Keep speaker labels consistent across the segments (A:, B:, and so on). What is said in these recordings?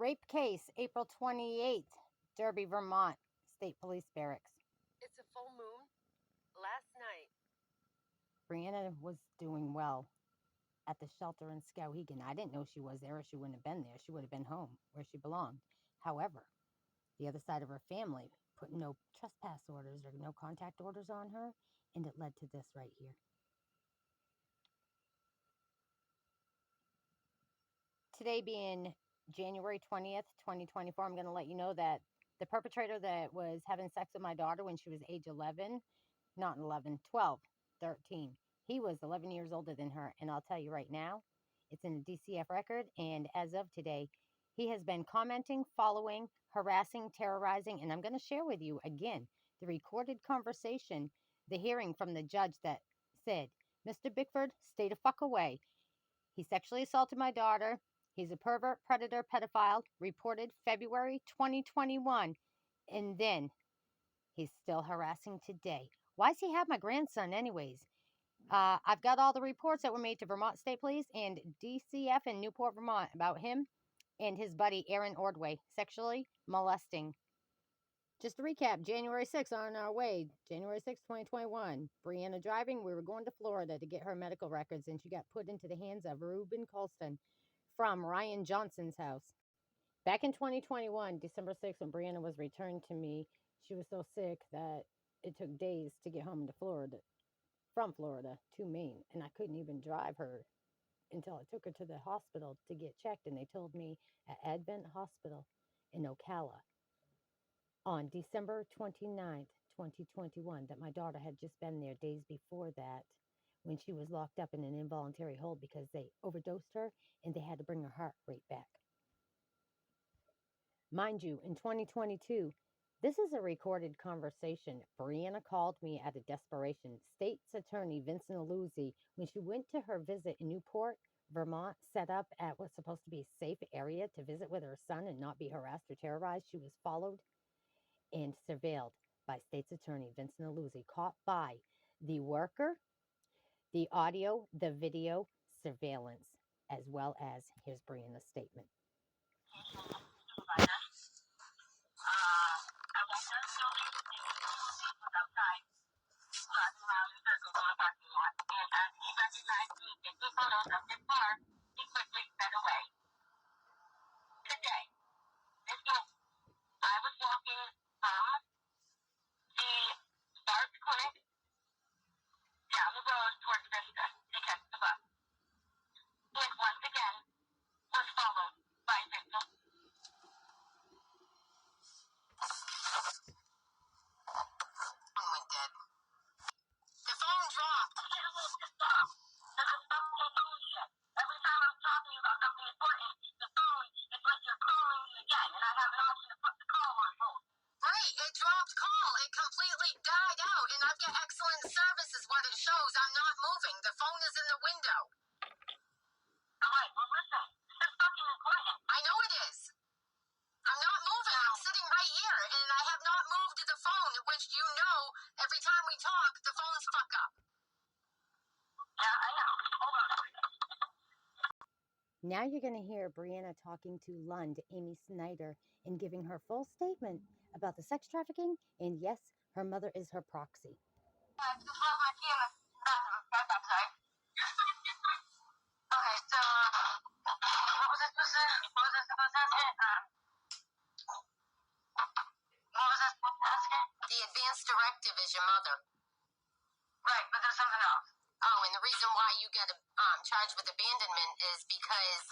A: Rape case, April 28th, Derby, Vermont, State Police Barracks.
B: It's a full moon. Last night.
A: Brianna was doing well at the shelter in Skowhegan. I didn't know she was there, or she wouldn't have been there. She would have been home where she belonged. However, the other side of her family put no trespass orders or no contact orders on her, and it led to this right here. Today being January 20th, 2024, I'm going to let you know that the perpetrator that was having sex with my daughter when she was age 11, not 11, 12, 13, he was 11 years older than her. And I'll tell you right now, it's in the DCF record. And as of today, he has been commenting, following, harassing, terrorizing. And I'm going to share with you again the recorded conversation, the hearing from the judge that said, Mr. Bickford, stay the fuck away. He sexually assaulted my daughter. He's a pervert, predator, pedophile, reported February 2021. And then he's still harassing today. Why does he have my grandson anyways? I've got all the reports that were made to Vermont State Police and DCF in Newport, Vermont about him and his buddy Aaron Ordway sexually molesting. Just to recap, January 6th on our way, January 6th, 2021. Brianna driving, we were going to Florida to get her medical records, and she got put into the hands of Reuben Colston from Ryan Johnson's house. Back in 2021, December 6th, when Brianna was returned to me, she was so sick that it took days to get home to Florida, from Florida to Maine, and I couldn't even drive her until I took her to the hospital to get checked, and they told me at Advent Hospital in Ocala on December 29th, 2021, that my daughter had just been there days before that when she was locked up in an involuntary hold because they overdosed her and they had to bring her heart rate back. Mind you, in 2022, this is a recorded conversation. Brianna called me out of desperation. State's Attorney Vincent Aluzzi, when she went to her visit in Newport, Vermont, set up at what's supposed to be a safe area to visit with her son and not be harassed or terrorized, she was followed and surveilled by State's Attorney Vincent Aluzzi, caught by the worker, the audio, the video surveillance, as well as here's Brianna's statement.
C: I was walking from the Bard's Clinic down the road towards Vista to catch the bus. And once again, was followed by Vista. Went dead. The phone dropped. I get a little pissed off. This is fucking bullshit. Every time I'm talking about something important, the phone is like you're calling me again, and I have an option to put the call on hold. Right, it dropped call. It completely died out, and I've got excellent service is what it shows. I'm not moving. The phone is in the window. Alright, well listen, this is fucking important. I know it is. I'm not moving. I'm sitting right here, and I have not moved the phone, which you know, every time we talk, the phones fuck up. Yeah, I know. Hold on.
A: Now you're going to hear Brianna talking to Lund, Amy Snyder, and giving her full statement about the sex trafficking, and yes, her mother is her proxy.
C: Okay, so what was I supposed to ask it? What was I supposed to ask it? The advance directive is your mother. Right, but there's something else. Oh, and the reason why you get charged with abandonment is because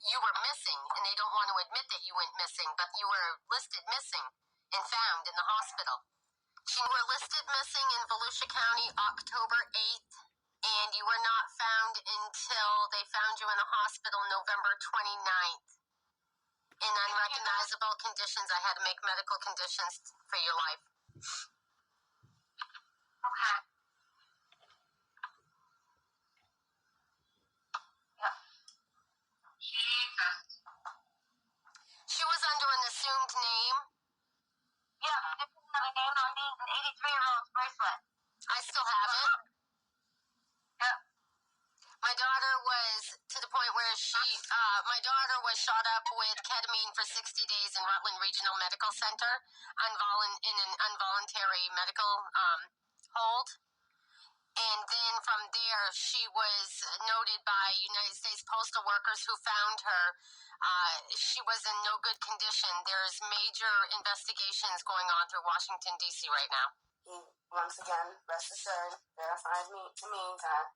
C: you were missing, and they don't want to admit that you went missing, but you were listed missing and found in the hospital. You were listed missing in Volusia County October 8th, and you were not found until they found you in the hospital November 29th. In unrecognizable conditions, I had to make medical conditions for your life. Okay. Yeah. Jesus. She was under an assumed name. Yeah, I didn't have a name on me. An 83-year-old's bracelet. I still have it. Yep. My daughter was to the point where my daughter was shot up with ketamine for 60 days in Rutland Regional Medical Center in an involuntary medical hold. And then from there, she was noted by United States postal workers who found her. She was in no good condition. There's major investigations going on through Washington, D.C. right now. He, once again, rest assured, verified to me that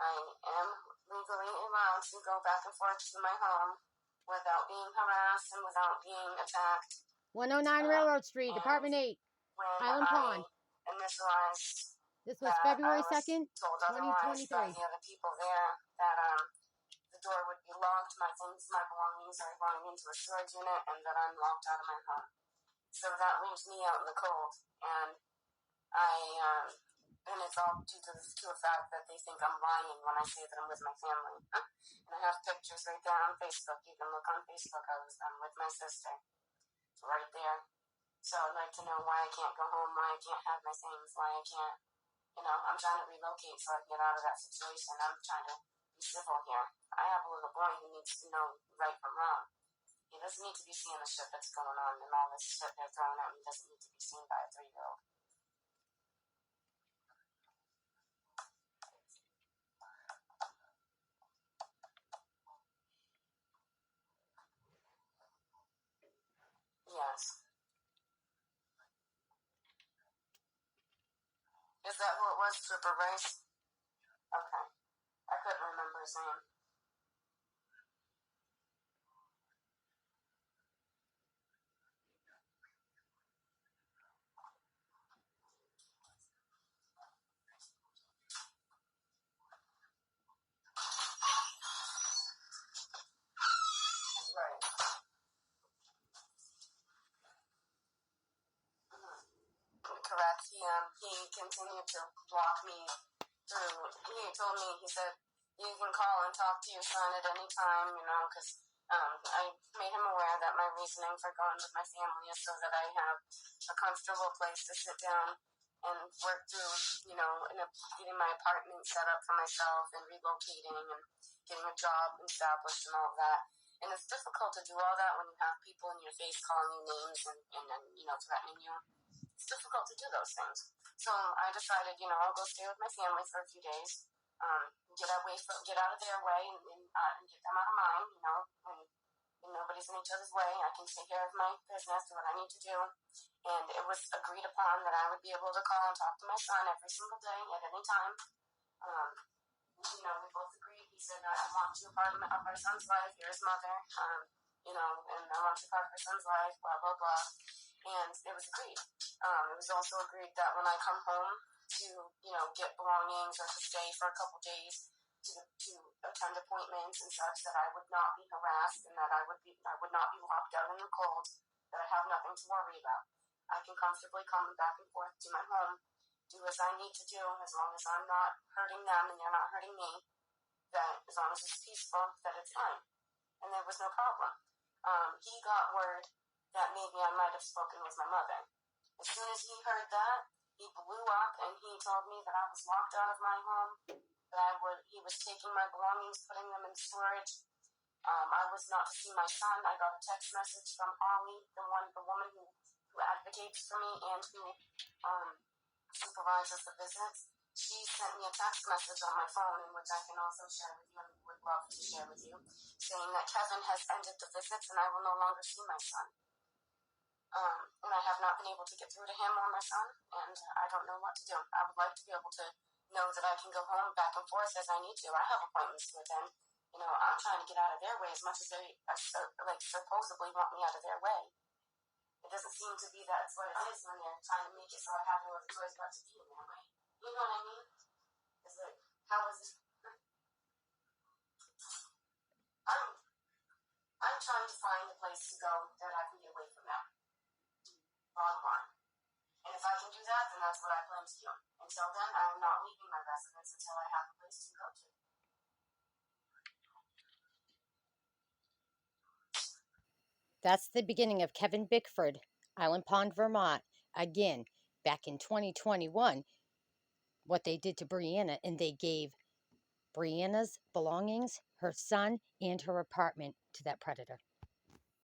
C: I am legally allowed to go back and forth to my home without being harassed and without being attacked.
A: 109 Railroad Street, Apartment 8, Highland Pond.
C: Initialized.
A: This was February 2nd, 2023.
C: By the other people there that the door would be locked, my belongings are going into a storage unit, and that I'm locked out of my home. So that leaves me out in the cold, and and it's all due to the fact that they think I'm lying when I say that I'm with my family. And I have pictures right there on Facebook. You can look on Facebook. I'm with my sister. It's right there. So I'd like to know why I can't go home, why I can't have my things, why I can't. I'm trying to relocate so I can get out of that situation. I'm trying to be civil here. I have a little boy who needs to know right from wrong. He doesn't need to be seeing the shit that's going on and all this shit they're throwing at me doesn't need to be seen by a 3-year-old. Yes. Is that who it was, Trooper Rice? Okay. I couldn't remember his name. Right. Correct. He continued to block me through. He told me, he said, you can call and talk to your son at any time, because I made him aware that my reasoning for going with my family is so that I have a comfortable place to sit down and work through, getting my apartment set up for myself and relocating and getting a job established and all of that. And it's difficult to do all that when you have people in your face calling you names and threatening you. It's difficult to do those things. So I decided, I'll go stay with my family for a few days, get out of their way and get them out of mine, when nobody's in each other's way. I can take care of my business, do what I need to do. And it was agreed upon that I would be able to call and talk to my son every single day at any time. We both agreed. He said, I want you a part of our son's life. You're his mother. And I want you a part of our son's life, blah, blah, blah. And it was agreed. It was also agreed that when I come home to, get belongings or to stay for a couple days to attend appointments and such, that I would not be harassed and that I would not be locked out in the cold, that I have nothing to worry about. I can comfortably come back and forth to my home, do as I need to do, as long as I'm not hurting them and they're not hurting me, that as long as it's peaceful, that it's fine. And there was no problem. He got word that maybe I might have spoken with my mother. As soon as he heard that, he blew up and he told me that I was locked out of my home, that he was taking my belongings, putting them in storage. I was not to see my son. I got a text message from Holly, the woman who advocates for me and who supervises the visits. She sent me a text message on my phone, in which I can also share with you and would love to share with you, saying that Kevin has ended the visits and I will no longer see my son. And I have not been able to get through to him or my son, and I don't know what to do. I would like to be able to know that I can go home back and forth as I need to. I have appointments to attend. I'm trying to get out of their way as much as they supposedly want me out of their way. It doesn't seem to be that's what it is when they're trying to make it so I have no other choice but to be in their way. You know what I mean? It's like, how is it? I'm trying to find a place to go that I can get away from them. Bottom line. And if I can do that, then that's what I plan to do. Until then, I'm not leaving my residence until I have a place to go to.
A: That's the beginning of Kevin Bickford, Island Pond, Vermont. Again, back in 2021, what they did to Brianna, and they gave Brianna's belongings, her son, and her apartment to that predator.